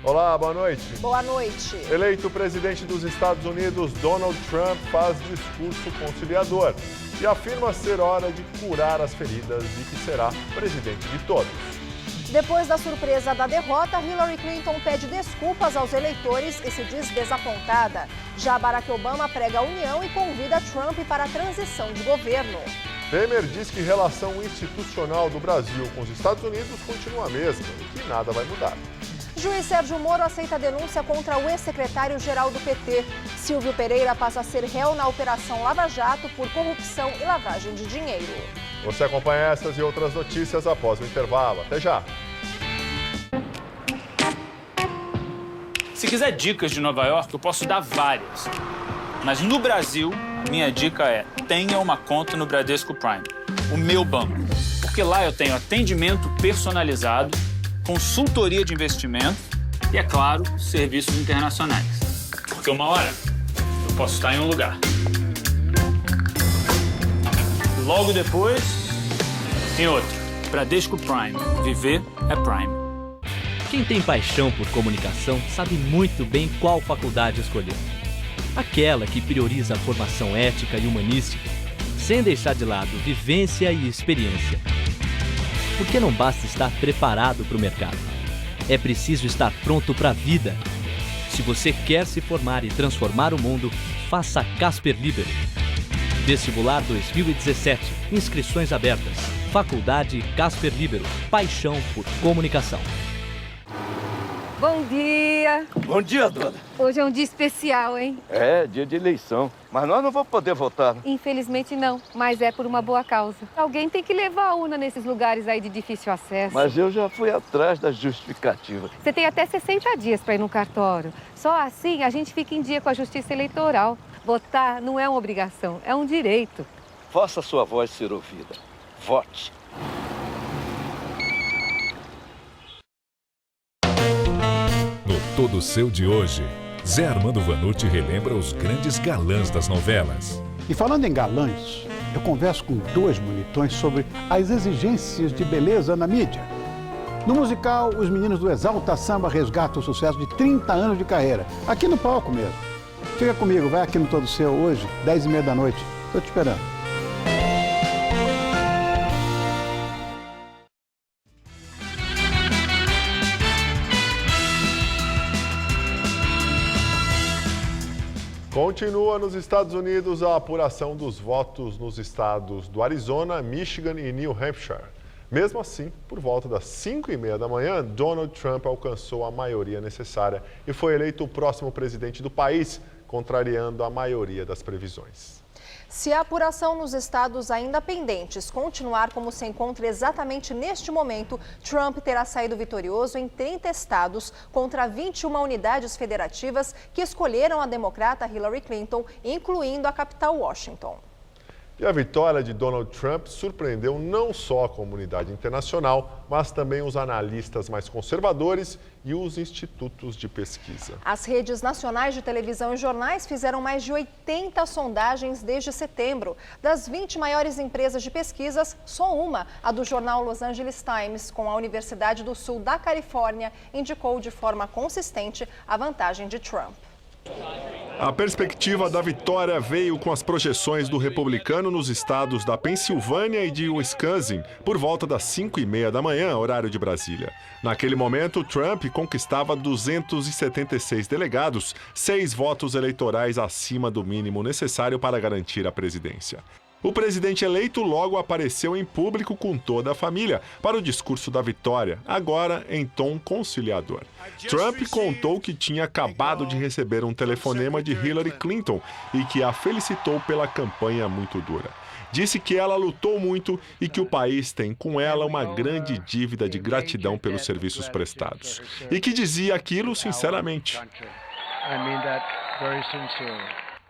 Olá, boa noite. Boa noite. Eleito presidente dos Estados Unidos, Donald Trump faz discurso conciliador e afirma ser hora de curar as feridas e que será presidente de todos. Depois da surpresa da derrota, Hillary Clinton pede desculpas aos eleitores e se diz desapontada. Já Barack Obama prega a união e convida Trump para a transição de governo. Temer diz que a relação institucional do Brasil com os Estados Unidos continua a mesma e que nada vai mudar. Juiz Sérgio Moro aceita a denúncia contra o ex-secretário-geral do PT. Silvio Pereira passa a ser réu na Operação Lava Jato por corrupção e lavagem de dinheiro. Você acompanha essas e outras notícias após o intervalo. Até já! Se quiser dicas de Nova York, eu posso dar várias. Mas no Brasil, a minha dica é: tenha uma conta no Bradesco Prime, o meu banco. Porque lá eu tenho atendimento personalizado, consultoria de investimento e, é claro, serviços internacionais. Porque uma hora eu posso estar em um lugar. Logo depois, em outro. Bradesco Prime. Viver é Prime. Quem tem paixão por comunicação sabe muito bem qual faculdade escolher. Aquela que prioriza a formação ética e humanística, sem deixar de lado vivência e experiência. Porque não basta estar preparado para o mercado. É preciso estar pronto para a vida. Se você quer se formar e transformar o mundo, faça Casper Libero. Vestibular 2017. Inscrições abertas. Faculdade Casper Libero. Paixão por comunicação. Bom dia! Bom dia, dona. Hoje é um dia especial, hein? É, dia de eleição. Mas nós não vamos poder votar, né? Infelizmente não, mas é por uma boa causa. Alguém tem que levar a urna nesses lugares aí de difícil acesso. Mas eu já fui atrás da justificativa. Você tem até 60 dias para ir no cartório. Só assim a gente fica em dia com a justiça eleitoral. Votar não é uma obrigação, é um direito. Faça sua voz ser ouvida. Vote. No Todo Seu de hoje, Zé Armando Vanucci relembra os grandes galãs das novelas. E falando em galãs, eu converso com dois bonitões sobre as exigências de beleza na mídia. No musical, os meninos do Exalta Samba resgatam o sucesso de 30 anos de carreira, aqui no palco mesmo. Fica comigo, vai aqui no Todo Seu hoje, 10h30 da noite. Estou te esperando. Continua nos Estados Unidos a apuração dos votos nos estados do Arizona, Michigan e New Hampshire. Mesmo assim, por volta das 5h30 da manhã, Donald Trump alcançou a maioria necessária e foi eleito o próximo presidente do país, contrariando a maioria das previsões. Se a apuração nos estados ainda pendentes continuar como se encontra exatamente neste momento, Trump terá saído vitorioso em 30 estados contra 21 unidades federativas que escolheram a democrata Hillary Clinton, incluindo a capital Washington. E a vitória de Donald Trump surpreendeu não só a comunidade internacional, mas também os analistas mais conservadores e os institutos de pesquisa. As redes nacionais de televisão e jornais fizeram mais de 80 sondagens desde setembro. Das 20 maiores empresas de pesquisas, só uma, a do jornal Los Angeles Times, com a Universidade do Sul da Califórnia, indicou de forma consistente a vantagem de Trump. A perspectiva da vitória veio com as projeções do republicano nos estados da Pensilvânia e de Wisconsin, por volta das 5h30 da manhã, horário de Brasília. Naquele momento, Trump conquistava 276 delegados, 6 votos eleitorais acima do mínimo necessário para garantir a presidência. O presidente eleito logo apareceu em público com toda a família para o discurso da vitória, agora em tom conciliador. Trump contou que tinha acabado de receber um telefonema de Hillary Clinton e que a felicitou pela campanha muito dura. Disse que ela lutou muito e que o país tem com ela uma grande dívida de gratidão pelos serviços prestados. E que dizia aquilo sinceramente.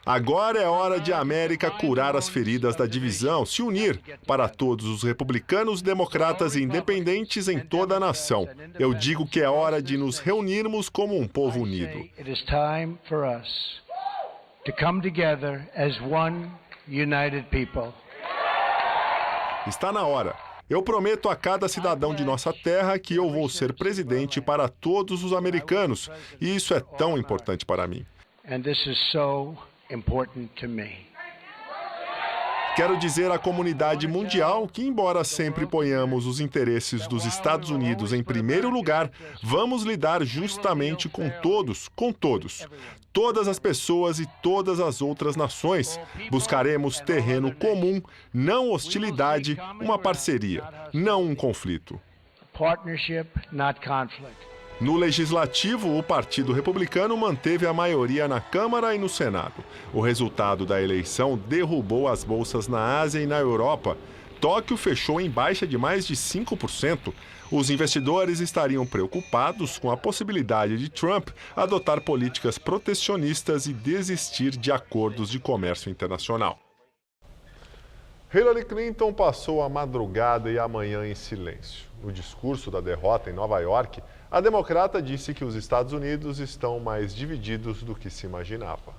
Agora é hora de a América curar as feridas da divisão, se unir para todos os republicanos, democratas e independentes em toda a nação. Eu digo que é hora de nos reunirmos como um povo unido. Está na hora. Eu prometo a cada cidadão de nossa terra que eu vou ser presidente para todos os americanos, e isso é tão importante para mim. Quero dizer à comunidade mundial que, embora sempre ponhamos os interesses dos Estados Unidos em primeiro lugar, vamos lidar justamente com todos. Todas as pessoas e todas as outras nações. Buscaremos terreno comum, não hostilidade, uma parceria, não um conflito. No Legislativo, o Partido Republicano manteve a maioria na Câmara e no Senado. O resultado da eleição derrubou as bolsas na Ásia e na Europa. Tóquio fechou em baixa de mais de 5%. Os investidores estariam preocupados com a possibilidade de Trump adotar políticas protecionistas e desistir de acordos de comércio internacional. Hillary Clinton passou a madrugada e a manhã em silêncio. No discurso da derrota em Nova York, a democrata disse que os Estados Unidos estão mais divididos do que se imaginava.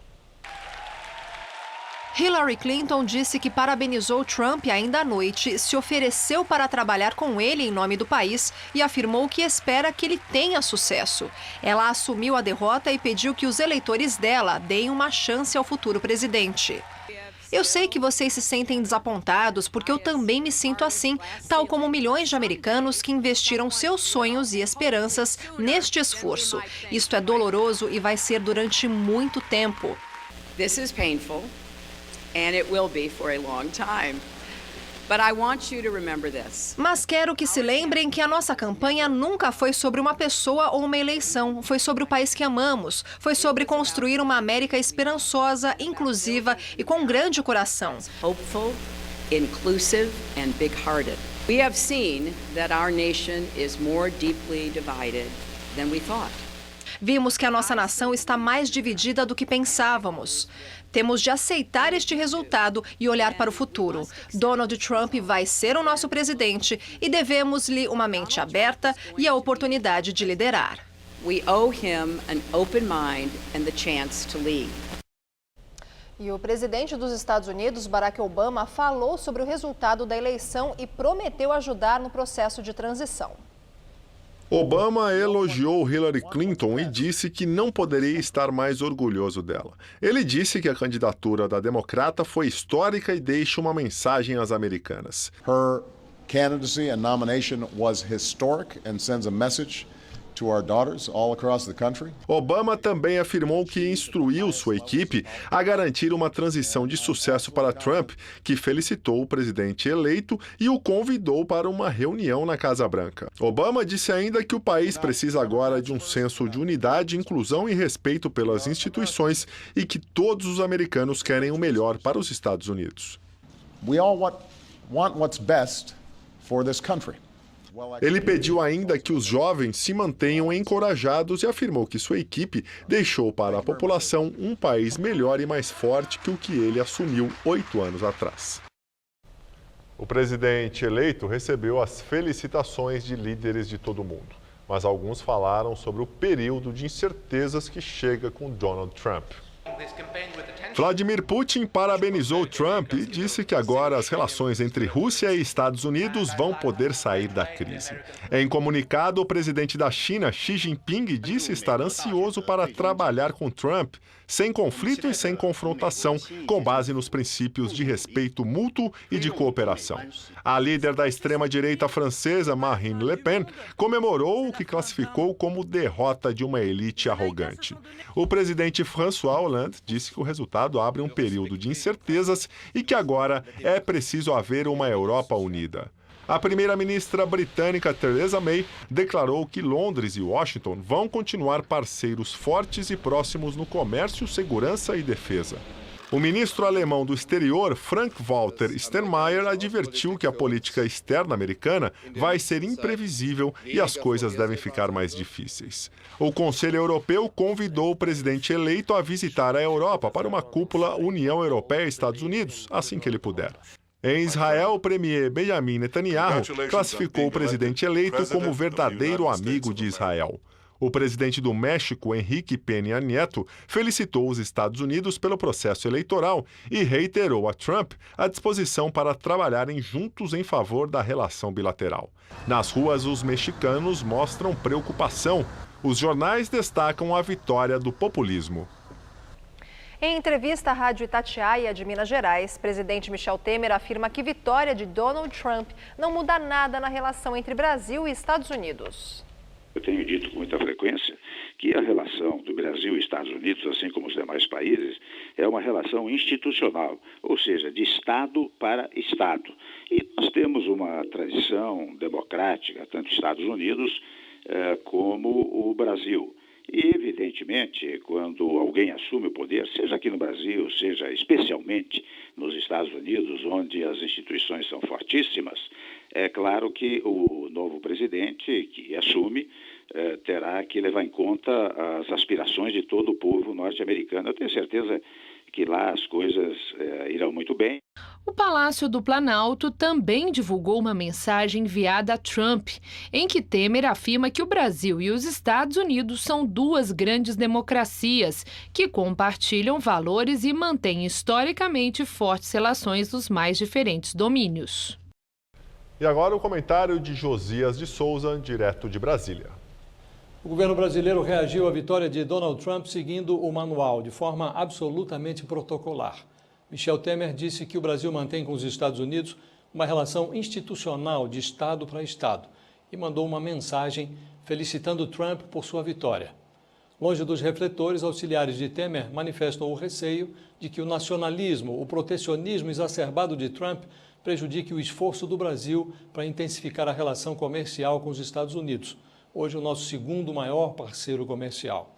Hillary Clinton disse que parabenizou Trump ainda à noite, se ofereceu para trabalhar com ele em nome do país e afirmou que espera que ele tenha sucesso. Ela assumiu a derrota e pediu que os eleitores dela deem uma chance ao futuro presidente. Eu sei que vocês se sentem desapontados porque eu também me sinto assim, tal como milhões de americanos que investiram seus sonhos e esperanças neste esforço. Isto é doloroso e vai ser durante muito tempo. This is painful, and it will be for a long time. But I want you to remember this. Mas quero que se lembrem que a nossa campanha nunca foi sobre uma pessoa ou uma eleição. Foi sobre o país que amamos. Foi sobre construir uma América esperançosa, inclusiva e com grande coração. Hopeful, inclusive, and big-hearted. We have seen that our nation is more deeply divided than we thought. Vimos que a nossa nação está mais dividida do que pensávamos. Temos de aceitar este resultado e olhar para o futuro. Donald Trump vai ser o nosso presidente e devemos-lhe uma mente aberta e a oportunidade de liderar. We owe him an open mind and the chance to lead. E o presidente dos Estados Unidos, Barack Obama, falou sobre o resultado da eleição e prometeu ajudar no processo de transição. Obama elogiou Hillary Clinton e disse que não poderia estar mais orgulhoso dela. Ele disse que a candidatura da democrata foi histórica e deixa uma mensagem às americanas. Her candidacy and nomination was historic and sends a message to our daughters all across the country. Obama também afirmou que instruiu sua equipe a garantir uma transição de sucesso para Trump, que felicitou o presidente eleito e o convidou para uma reunião na Casa Branca. Obama disse ainda que o país precisa agora de um senso de unidade, inclusão e respeito pelas instituições e que todos os americanos querem o melhor para os Estados Unidos. We all want what's best for this country. Ele pediu ainda que os jovens se mantenham encorajados e afirmou que sua equipe deixou para a população um país melhor e mais forte que o que ele assumiu 8 anos atrás. O presidente eleito recebeu as felicitações de líderes de todo o mundo, mas alguns falaram sobre o período de incertezas que chega com Donald Trump. Vladimir Putin parabenizou Trump e disse que agora as relações entre Rússia e Estados Unidos vão poder sair da crise. Em comunicado, o presidente da China, Xi Jinping, disse estar ansioso para trabalhar com Trump, sem conflito e sem confrontação, com base nos princípios de respeito mútuo e de cooperação. A líder da extrema-direita francesa, Marine Le Pen, comemorou o que classificou como derrota de uma elite arrogante. O presidente François Hollande disse que o resultado abre um período de incertezas e que agora é preciso haver uma Europa unida. A primeira-ministra britânica Theresa May declarou que Londres e Washington vão continuar parceiros fortes e próximos no comércio, segurança e defesa. O ministro alemão do exterior, Frank-Walter Steinmeier, advertiu que a política externa americana vai ser imprevisível e as coisas devem ficar mais difíceis. O Conselho Europeu convidou o presidente eleito a visitar a Europa para uma cúpula União Europeia-Estados Unidos, assim que ele puder. Em Israel, o premier Benjamin Netanyahu classificou o presidente eleito como verdadeiro amigo de Israel. O presidente do México, Enrique Peña Nieto, felicitou os Estados Unidos pelo processo eleitoral e reiterou a Trump a disposição para trabalharem juntos em favor da relação bilateral. Nas ruas, os mexicanos mostram preocupação. Os jornais destacam a vitória do populismo. Em entrevista à Rádio Itatiaia de Minas Gerais, presidente Michel Temer afirma que vitória de Donald Trump não muda nada na relação entre Brasil e Estados Unidos. Eu tenho dito com muita frequência que a relação do Brasil e Estados Unidos, assim como os demais países, é uma relação institucional, ou seja, de Estado para Estado. E nós temos uma tradição democrática, tanto Estados Unidos como o Brasil. E, evidentemente, quando alguém assume o poder, seja aqui no Brasil, seja especialmente nos Estados Unidos, onde as instituições são fortíssimas, é claro que o novo presidente que assume terá que levar em conta as aspirações de todo o povo norte-americano. Eu tenho certeza que lá as coisas irão muito bem. O Palácio do Planalto também divulgou uma mensagem enviada a Trump, em que Temer afirma que o Brasil e os Estados Unidos são duas grandes democracias que compartilham valores e mantêm historicamente fortes relações dos mais diferentes domínios. E agora o comentário de Josias de Souza, direto de Brasília. O governo brasileiro reagiu à vitória de Donald Trump seguindo o manual, de forma absolutamente protocolar. Michel Temer disse que o Brasil mantém com os Estados Unidos uma relação institucional de Estado para Estado e mandou uma mensagem felicitando Trump por sua vitória. Longe dos refletores, auxiliares de Temer manifestam o receio de que o nacionalismo, o protecionismo exacerbado de Trump prejudique o esforço do Brasil para intensificar a relação comercial com os Estados Unidos, hoje o nosso segundo maior parceiro comercial.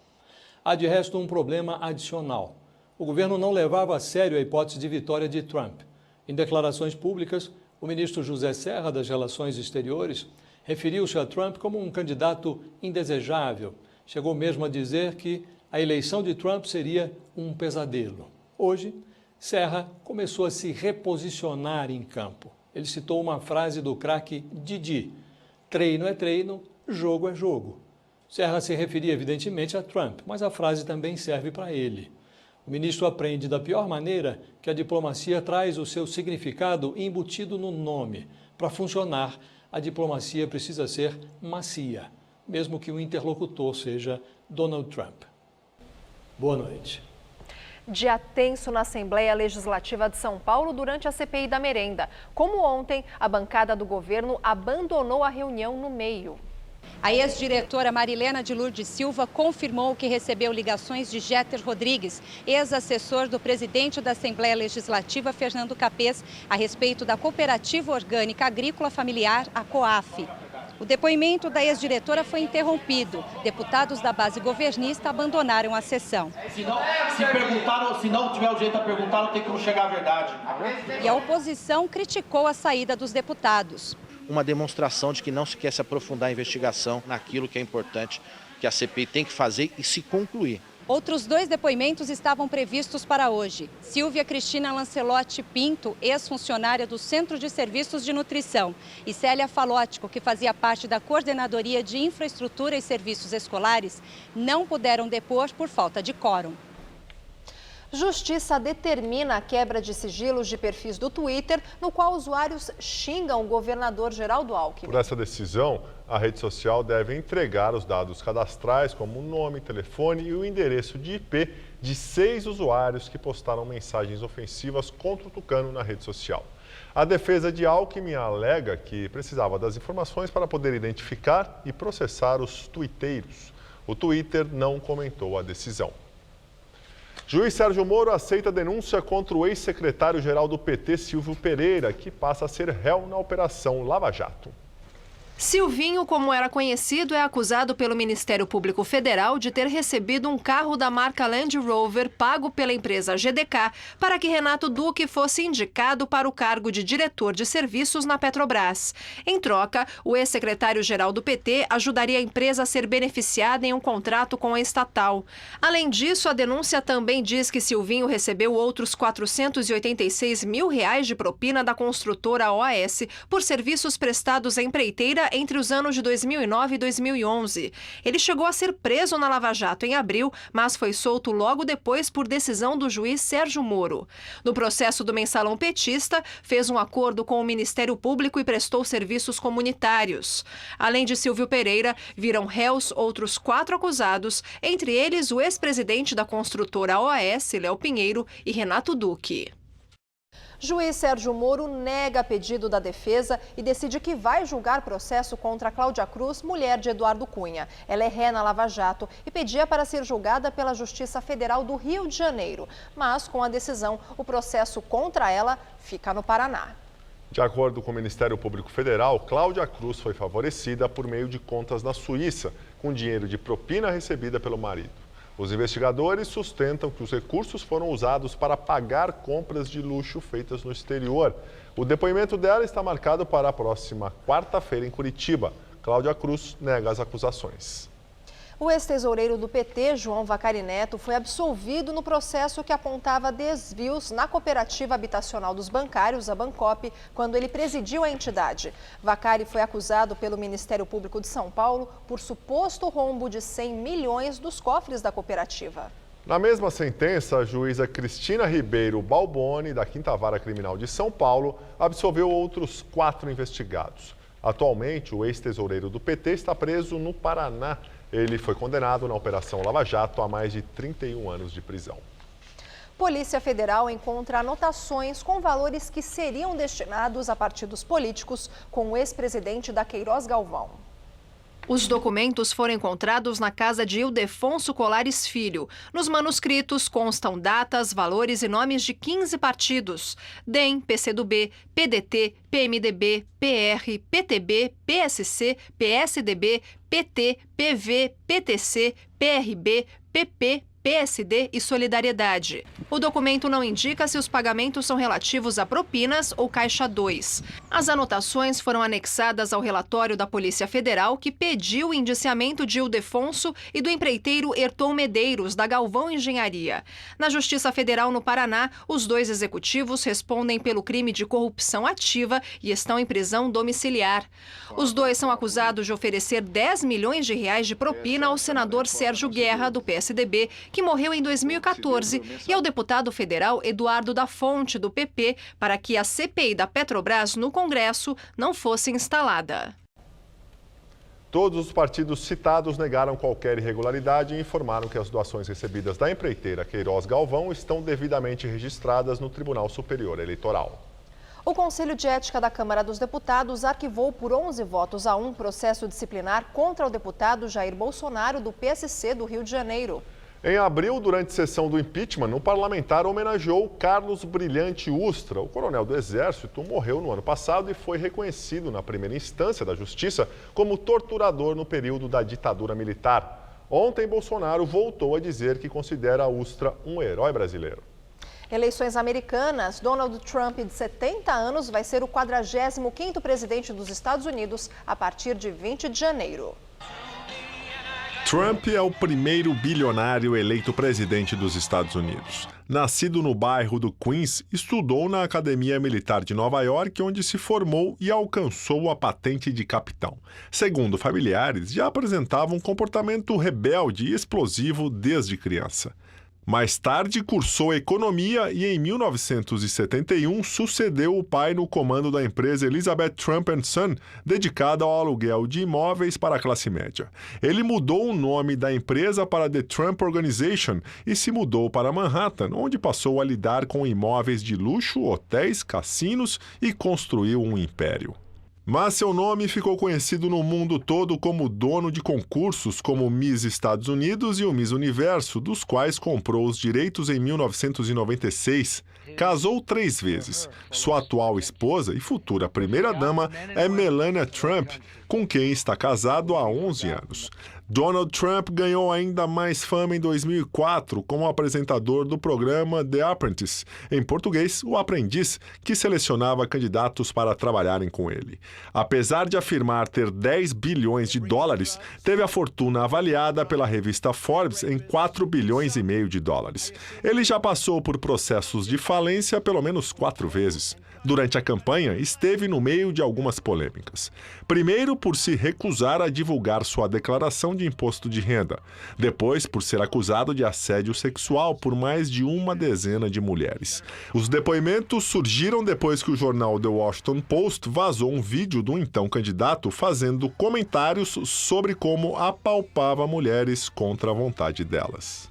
Há de resto um problema adicional. O governo não levava a sério a hipótese de vitória de Trump. Em declarações públicas, o ministro José Serra, das Relações Exteriores, referiu-se a Trump como um candidato indesejável. Chegou mesmo a dizer que a eleição de Trump seria um pesadelo. Hoje, Serra começou a se reposicionar em campo. Ele citou uma frase do craque Didi: treino é treino, jogo é jogo. Serra se referia evidentemente a Trump, mas a frase também serve para ele. O ministro aprende da pior maneira que a diplomacia traz o seu significado embutido no nome. Para funcionar, a diplomacia precisa ser macia, mesmo que o interlocutor seja Donald Trump. Boa noite. Dia tenso na Assembleia Legislativa de São Paulo durante a CPI da merenda. Como ontem, a bancada do governo abandonou a reunião no meio. A ex-diretora Marilena de Lourdes Silva confirmou que recebeu ligações de Jeter Rodrigues, ex-assessor do presidente da Assembleia Legislativa, Fernando Capês, a respeito da Cooperativa Orgânica Agrícola Familiar, a COAF. O depoimento da ex-diretora foi interrompido. Deputados da base governista abandonaram a sessão. Se não tiver o jeito a perguntar, não tem como chegar à verdade. E a oposição criticou a saída dos deputados. Uma demonstração de que não se quer se aprofundar a investigação naquilo que é importante, que a CPI tem que fazer e se concluir. Outros 2 depoimentos estavam previstos para hoje. Silvia Cristina Lancelotti Pinto, ex-funcionária do Centro de Serviços de Nutrição, e Célia Falótico, que fazia parte da Coordenadoria de Infraestrutura e Serviços Escolares, não puderam depor por falta de quórum. Justiça determina a quebra de sigilos de perfis do Twitter, no qual usuários xingam o governador Geraldo Alckmin. Por essa decisão, a rede social deve entregar os dados cadastrais, como o nome, telefone e o endereço de IP de 6 usuários que postaram mensagens ofensivas contra o tucano na rede social. A defesa de Alckmin alega que precisava das informações para poder identificar e processar os tuiteiros. O Twitter não comentou a decisão. Juiz Sérgio Moro aceita a denúncia contra o ex-secretário-geral do PT, Silvio Pereira, que passa a ser réu na Operação Lava Jato. Silvinho, como era conhecido, é acusado pelo Ministério Público Federal de ter recebido um carro da marca Land Rover pago pela empresa GDK para que Renato Duque fosse indicado para o cargo de diretor de serviços na Petrobras. Em troca, o ex-secretário-geral do PT ajudaria a empresa a ser beneficiada em um contrato com a estatal. Além disso, a denúncia também diz que Silvinho recebeu outros R$486 mil de propina da construtora OAS por serviços prestados à empreiteira entre os anos de 2009 e 2011. Ele chegou a ser preso na Lava Jato em abril, mas foi solto logo depois por decisão do juiz Sérgio Moro. No processo do mensalão petista, fez um acordo com o Ministério Público e prestou serviços comunitários. Além de Silvio Pereira, viram réus outros 4 acusados, entre eles o ex-presidente da construtora OAS, Léo Pinheiro, e Renato Duque. Juiz Sérgio Moro nega pedido da defesa e decide que vai julgar processo contra Cláudia Cruz, mulher de Eduardo Cunha. Ela é ré na Lava Jato e pedia para ser julgada pela Justiça Federal do Rio de Janeiro. Mas, com a decisão, o processo contra ela fica no Paraná. De acordo com o Ministério Público Federal, Cláudia Cruz foi favorecida por meio de contas na Suíça, com dinheiro de propina recebida pelo marido. Os investigadores sustentam que os recursos foram usados para pagar compras de luxo feitas no exterior. O depoimento dela está marcado para a próxima quarta-feira em Curitiba. Cláudia Cruz nega as acusações. O ex-tesoureiro do PT, João Vacari Neto, foi absolvido no processo que apontava desvios na cooperativa habitacional dos bancários, a Bancop, quando ele presidiu a entidade. Vacari foi acusado pelo Ministério Público de São Paulo por suposto rombo de 100 milhões dos cofres da cooperativa. Na mesma sentença, a juíza Cristina Ribeiro Balboni, da 5ª Vara Criminal de São Paulo, absolveu outros 4 investigados. Atualmente, o ex-tesoureiro do PT está preso no Paraná. Ele foi condenado na Operação Lava Jato a mais de 31 anos de prisão. Polícia Federal encontra anotações com valores que seriam destinados a partidos políticos com o ex-presidente da Queiroz Galvão. Os documentos foram encontrados na casa de Ildefonso Colares Filho. Nos manuscritos constam datas, valores e nomes de 15 partidos: DEM, PCdoB, PDT, PMDB, PR, PTB, PSC, PSDB, PT, PV, PTC, PRB, PP, PSD e Solidariedade. O documento não indica se os pagamentos são relativos a propinas ou Caixa 2. As anotações foram anexadas ao relatório da Polícia Federal, que pediu o indiciamento de Ildefonso e do empreiteiro Herton Medeiros, da Galvão Engenharia. Na Justiça Federal no Paraná, os 2 executivos respondem pelo crime de corrupção ativa e estão em prisão domiciliar. Os 2 são acusados de oferecer 10 milhões de reais de propina ao senador Sérgio Guerra, do PSDB, que morreu em 2014, e ao deputado federal Eduardo da Fonte, do PP, para que a CPI da Petrobras no Congresso não fosse instalada. Todos os partidos citados negaram qualquer irregularidade e informaram que as doações recebidas da empreiteira Queiroz Galvão estão devidamente registradas no Tribunal Superior Eleitoral. O Conselho de Ética da Câmara dos Deputados arquivou por 11 votos a 1 processo disciplinar contra o deputado Jair Bolsonaro, do PSC do Rio de Janeiro. Em abril, durante a sessão do impeachment, o parlamentar homenageou Carlos Brilhante Ustra. O coronel do Exército morreu no ano passado e foi reconhecido na primeira instância da Justiça como torturador no período da ditadura militar. Ontem, Bolsonaro voltou a dizer que considera Ustra um herói brasileiro. Eleições americanas. Donald Trump, de 70 anos, vai ser o 45º presidente dos Estados Unidos a partir de 20 de janeiro. Trump é o primeiro bilionário eleito presidente dos Estados Unidos. Nascido no bairro do Queens, estudou na Academia Militar de Nova York, onde se formou e alcançou a patente de capitão. Segundo familiares, já apresentava um comportamento rebelde e explosivo desde criança. Mais tarde, cursou economia e, em 1971, sucedeu o pai no comando da empresa Elizabeth Trump & Son, dedicada ao aluguel de imóveis para a classe média. Ele mudou o nome da empresa para The Trump Organization e se mudou para Manhattan, onde passou a lidar com imóveis de luxo, hotéis, cassinos e construiu um império. Mas seu nome ficou conhecido no mundo todo como dono de concursos como Miss Estados Unidos e o Miss Universo, dos quais comprou os direitos em 1996. Casou 3 vezes. Sua atual esposa e futura primeira-dama é Melania Trump, com quem está casado há 11 anos. Donald Trump ganhou ainda mais fama em 2004 como apresentador do programa The Apprentice, em português, O Aprendiz, que selecionava candidatos para trabalharem com ele. Apesar de afirmar ter 10 bilhões de dólares, teve a fortuna avaliada pela revista Forbes em 4 bilhões e meio de dólares. Ele já passou por processos de falência pelo menos 4 vezes. Durante a campanha, esteve no meio de algumas polêmicas. Primeiro, por se recusar a divulgar sua declaração de imposto de renda. Depois, por ser acusado de assédio sexual por mais de uma dezena de mulheres. Os depoimentos surgiram depois que o jornal The Washington Post vazou um vídeo do então candidato fazendo comentários sobre como apalpava mulheres contra a vontade delas.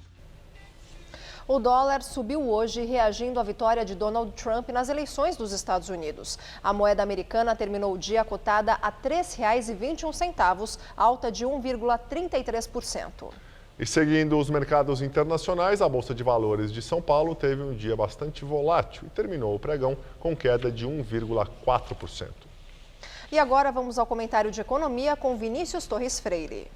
O dólar subiu hoje, reagindo à vitória de Donald Trump nas eleições dos Estados Unidos. A moeda americana terminou o dia cotada a R$ 3,21, alta de 1,33%. E seguindo os mercados internacionais, a Bolsa de Valores de São Paulo teve um dia bastante volátil e terminou o pregão com queda de 1,4%. E agora vamos ao comentário de economia com Vinícius Torres Freire.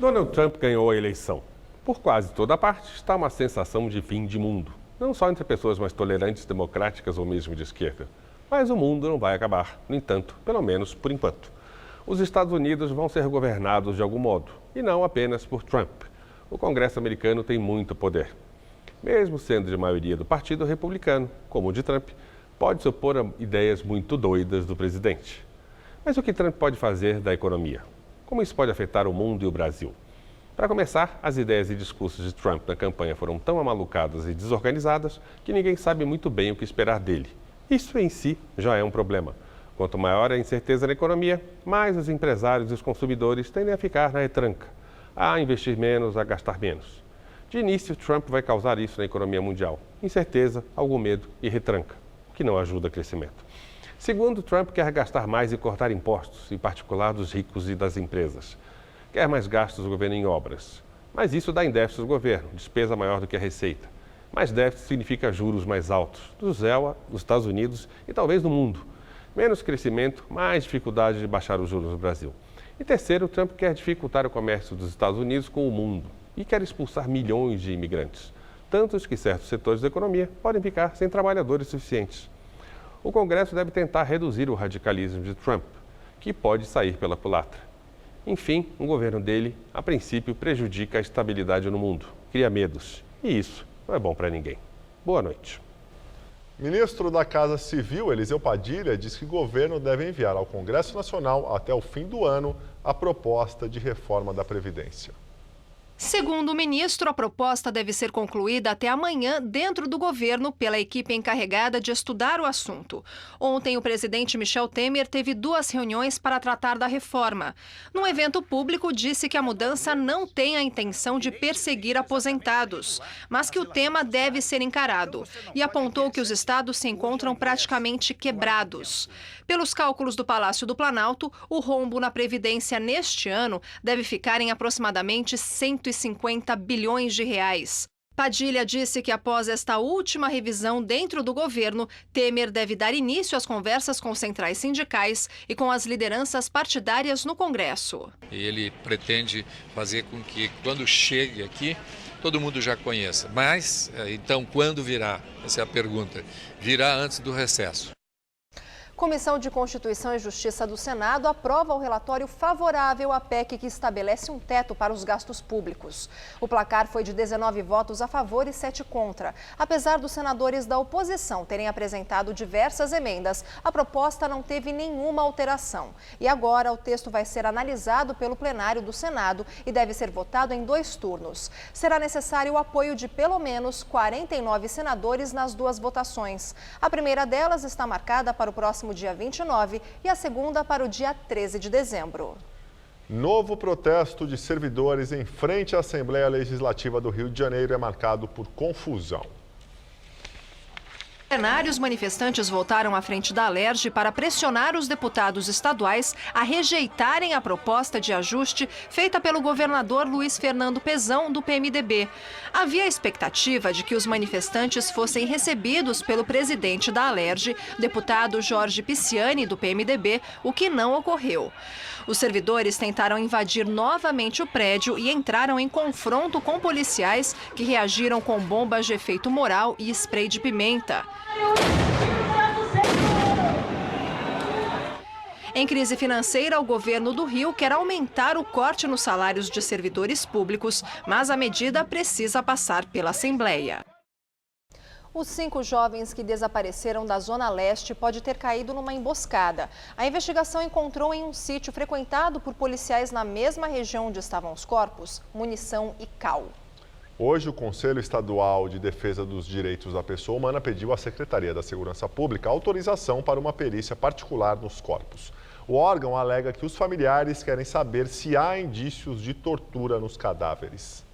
Donald Trump ganhou a eleição. Por quase toda parte está uma sensação de fim de mundo. Não só entre pessoas mais tolerantes, democráticas ou mesmo de esquerda. Mas o mundo não vai acabar, no entanto, pelo menos por enquanto. Os Estados Unidos vão ser governados de algum modo, e não apenas por Trump. O Congresso americano tem muito poder. Mesmo sendo de maioria do Partido Republicano, como o de Trump, pode se opor a ideias muito doidas do presidente. Mas o que Trump pode fazer da economia? Como isso pode afetar o mundo e o Brasil? Para começar, as ideias e discursos de Trump na campanha foram tão amalucadas e desorganizadas que ninguém sabe muito bem o que esperar dele. Isso em si já é um problema. Quanto maior a incerteza na economia, mais os empresários e os consumidores tendem a ficar na retranca, a investir menos, a gastar menos. De início, Trump vai causar isso na economia mundial. Incerteza, algum medo e retranca, que não ajuda o crescimento. Segundo, Trump quer gastar mais e cortar impostos, em particular dos ricos e das empresas. Quer mais gastos do governo em obras. Mas isso dá em déficit do governo, despesa maior do que a receita. Mais déficit significa juros mais altos, do ZEL, dos Estados Unidos e talvez do mundo. Menos crescimento, mais dificuldade de baixar os juros no Brasil. E terceiro, Trump quer dificultar o comércio dos Estados Unidos com o mundo e quer expulsar milhões de imigrantes, tantos que certos setores da economia podem ficar sem trabalhadores suficientes. O Congresso deve tentar reduzir o radicalismo de Trump, que pode sair pela culatra. Enfim, o governo dele, a princípio, prejudica a estabilidade no mundo, cria medos. E isso não é bom para ninguém. Boa noite. Ministro da Casa Civil, Eliseu Padilha, diz que o governo deve enviar ao Congresso Nacional, até o fim do ano, a proposta de reforma da Previdência. Segundo o ministro, a proposta deve ser concluída até amanhã dentro do governo pela equipe encarregada de estudar o assunto. Ontem, o presidente Michel Temer teve 2 reuniões para tratar da reforma. Num evento público, disse que a mudança não tem a intenção de perseguir aposentados, mas que o tema deve ser encarado. E apontou que os estados se encontram praticamente quebrados. Pelos cálculos do Palácio do Planalto, o rombo na Previdência neste ano deve ficar em aproximadamente 150 bilhões de reais. Padilha disse que após esta última revisão dentro do governo, Temer deve dar início às conversas com centrais sindicais e com as lideranças partidárias no Congresso. Ele pretende fazer com que, quando chegue aqui, todo mundo já conheça. Mas, então, quando virá? Essa é a pergunta. Virá antes do recesso. Comissão de Constituição e Justiça do Senado aprova o relatório favorável à PEC que estabelece um teto para os gastos públicos. O placar foi de 19 votos a favor e 7 contra. Apesar dos senadores da oposição terem apresentado diversas emendas, a proposta não teve nenhuma alteração. E agora o texto vai ser analisado pelo plenário do Senado e deve ser votado em 2 turnos. Será necessário o apoio de pelo menos 49 senadores nas 2 votações. A primeira delas está marcada para o próximo dia 29 e a segunda para o dia 13 de dezembro. Novo protesto de servidores em frente à Assembleia Legislativa do Rio de Janeiro é marcado por confusão. Os manifestantes voltaram à frente da Alerj para pressionar os deputados estaduais a rejeitarem a proposta de ajuste feita pelo governador Luiz Fernando Pezão, do PMDB. Havia a expectativa de que os manifestantes fossem recebidos pelo presidente da Alerj, deputado Jorge Pisciani, do PMDB, o que não ocorreu. Os servidores tentaram invadir novamente o prédio e entraram em confronto com policiais que reagiram com bombas de efeito moral e spray de pimenta. Em crise financeira, o governo do Rio quer aumentar o corte nos salários de servidores públicos, mas a medida precisa passar pela Assembleia. Os 5 jovens que desapareceram da Zona Leste pode ter caído numa emboscada. A investigação encontrou em um sítio frequentado por policiais na mesma região onde estavam os corpos, munição e cal. Hoje, o Conselho Estadual de Defesa dos Direitos da Pessoa Humana pediu à Secretaria da Segurança Pública autorização para uma perícia particular nos corpos. O órgão alega que os familiares querem saber se há indícios de tortura nos cadáveres.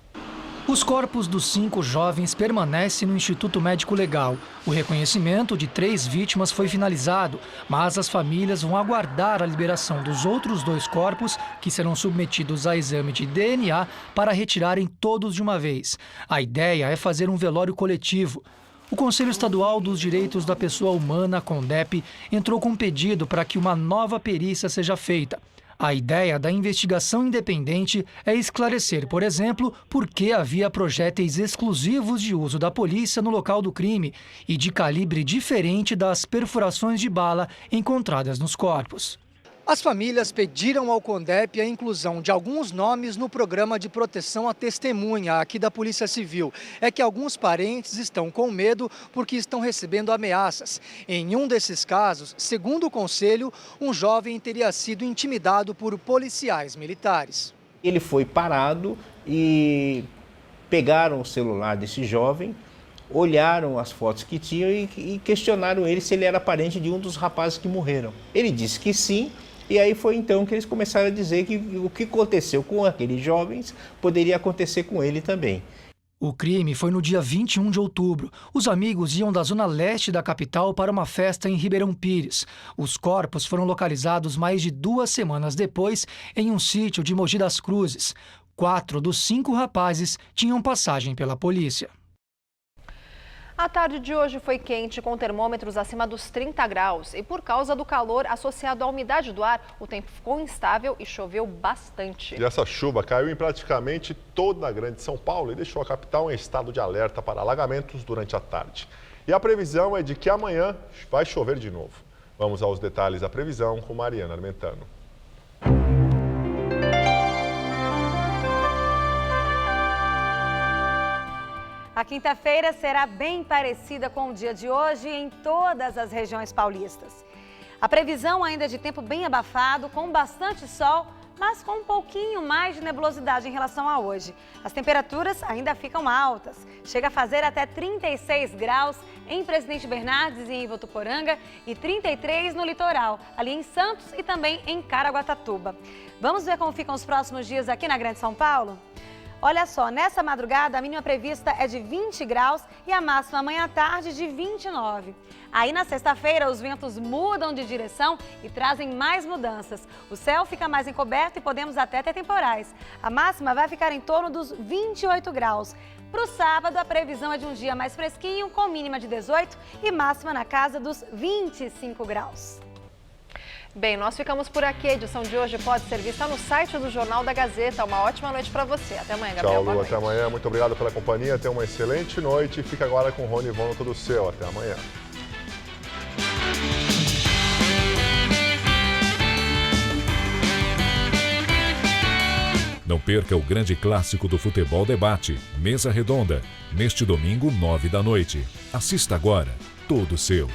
Os corpos dos 5 jovens permanecem no Instituto Médico Legal. O reconhecimento de 3 vítimas foi finalizado, mas as famílias vão aguardar a liberação dos outros 2 corpos, que serão submetidos a exame de DNA para retirarem todos de uma vez. A ideia é fazer um velório coletivo. O Conselho Estadual dos Direitos da Pessoa Humana, CONDEP, entrou com um pedido para que uma nova perícia seja feita. A ideia da investigação independente é esclarecer, por exemplo, por que havia projéteis exclusivos de uso da polícia no local do crime e de calibre diferente das perfurações de bala encontradas nos corpos. As famílias pediram ao CONDEP a inclusão de alguns nomes no programa de proteção à testemunha aqui da Polícia Civil. É que alguns parentes estão com medo porque estão recebendo ameaças. Em um desses casos, segundo o Conselho, um jovem teria sido intimidado por policiais militares. Ele foi parado e pegaram o celular desse jovem, olharam as fotos que tinham e questionaram ele se ele era parente de um dos rapazes que morreram. Ele disse que sim. E aí foi então que eles começaram a dizer que o que aconteceu com aqueles jovens poderia acontecer com ele também. O crime foi no dia 21 de outubro. Os amigos iam da zona leste da capital para uma festa em Ribeirão Pires. Os corpos foram localizados mais de 2 semanas depois em um sítio de Mogi das Cruzes. 4 dos 5 rapazes tinham passagem pela polícia. A tarde de hoje foi quente, com termômetros acima dos 30 graus. E por causa do calor associado à umidade do ar, o tempo ficou instável e choveu bastante. E essa chuva caiu em praticamente toda a grande São Paulo e deixou a capital em estado de alerta para alagamentos durante a tarde. E a previsão é de que amanhã vai chover de novo. Vamos aos detalhes da previsão com Mariana Armentano. A quinta-feira será bem parecida com o dia de hoje em todas as regiões paulistas. A previsão ainda é de tempo bem abafado, com bastante sol, mas com um pouquinho mais de nebulosidade em relação a hoje. As temperaturas ainda ficam altas. Chega a fazer até 36 graus em Presidente Bernardes e em Votuporanga e 33 no litoral, ali em Santos e também em Caraguatatuba. Vamos ver como ficam os próximos dias aqui na Grande São Paulo? Olha só, nessa madrugada a mínima prevista é de 20 graus e a máxima amanhã à tarde de 29. Aí na sexta-feira os ventos mudam de direção e trazem mais mudanças. O céu fica mais encoberto e podemos até ter temporais. A máxima vai ficar em torno dos 28 graus. Para o sábado a previsão é de um dia mais fresquinho, com mínima de 18 e máxima na casa dos 25 graus. Bem, nós ficamos por aqui. A edição de hoje pode ser vista no site do Jornal da Gazeta. Uma ótima noite para você. Até amanhã, Gabriel. Tchau, Lu. Até amanhã. Muito obrigado pela companhia. Tenha uma excelente noite. Fica agora com o Rony Von no Todo Seu. Até amanhã. Não perca o grande clássico do futebol debate, Mesa Redonda, neste domingo, 9 da noite. Assista agora, Todo Seu.